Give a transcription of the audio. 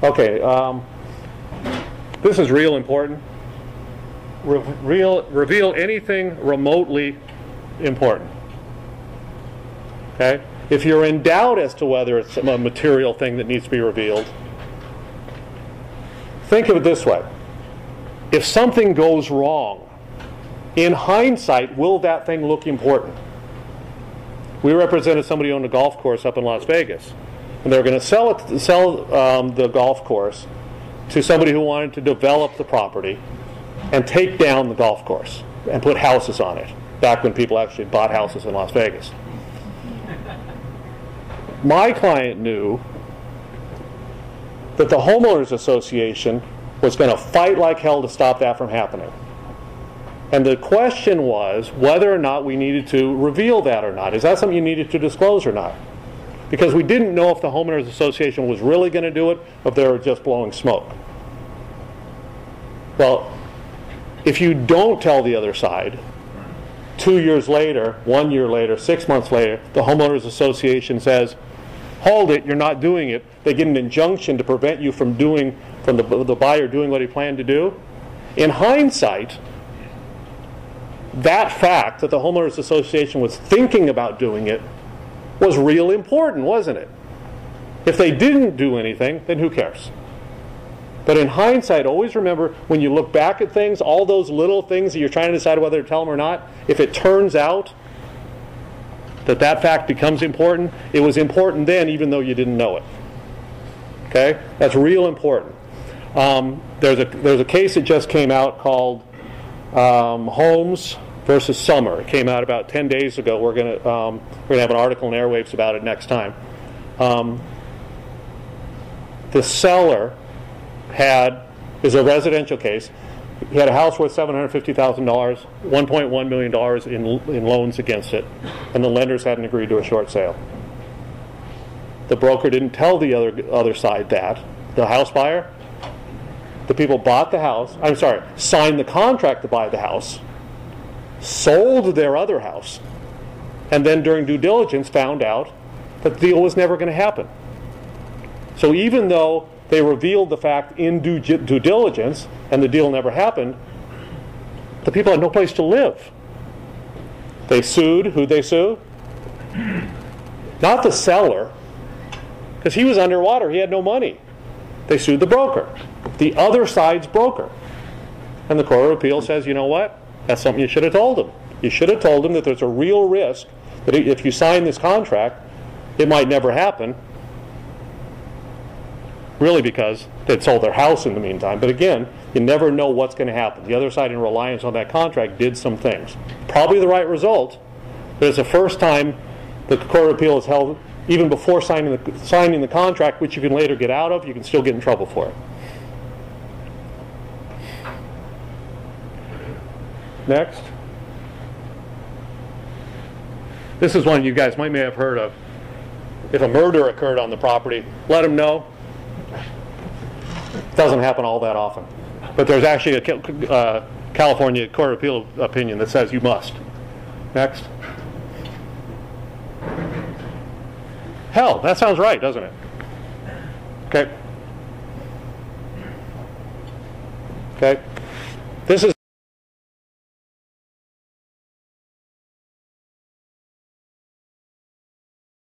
Okay, this is real important. Reveal anything remotely important. Okay? If you're in doubt as to whether it's a material thing that needs to be revealed, think of it this way. If something goes wrong, in hindsight, will that thing look important? We represented somebody who owned a golf course up in Las Vegas, and they were going to sell the golf course to somebody who wanted to develop the property and take down the golf course and put houses on it, back when people actually bought houses in Las Vegas. My client knew that the homeowners association was going to fight like hell to stop that from happening. And the question was whether or not we needed to reveal that or not. Is that something you needed to disclose or not? Because we didn't know if the homeowners association was really going to do it or if they were just blowing smoke. Well, if you don't tell the other side, 2 years later, 1 year later, 6 months later, the homeowners association says, hold it, you're not doing it. They get an injunction to prevent you from the buyer doing what he planned to do. In hindsight, that fact that the homeowners association was thinking about doing it was real important, wasn't it? If they didn't do anything, then who cares? But in hindsight, always remember, when you look back at things, all those little things that you're trying to decide whether to tell them or not, if it turns out that fact becomes important, it was important then even though you didn't know it. Okay? That's real important. There's a case that just came out called Holmes versus Summer. It came out about 10 days ago. We're going to have an article in Airwaves about it next time. The seller is a residential case. He had a house worth $750,000, $1.1 million in loans against it, and the lenders hadn't agreed to a short sale. The broker didn't tell the other side that. The house buyer, the people bought the house, signed the contract to buy the house, sold their other house, and then during due diligence found out that the deal was never going to happen. So even though they revealed the fact in due diligence and the deal never happened, the people had no place to live. They sued. Who'd they sue? Not the seller, because he was underwater. He had no money. They sued the broker, the other side's broker. And the Court of Appeal says, you know what? That's something you should have told them. You should have told them that there's a real risk that if you sign this contract, it might never happen. Really because they'd sold their house in the meantime. But again, you never know what's going to happen. The other side, in reliance on that contract, did some things. Probably the right result, but it's the first time the Court of Appeal has held, even before signing the contract, which you can later get out of, you can still get in trouble for it. Next. This is one you guys may have heard of. If a murder occurred on the property, let them know. It doesn't happen all that often. But there's actually a California Court of Appeal opinion that says you must. Next. Hell, that sounds right, doesn't it? Okay. Okay. This is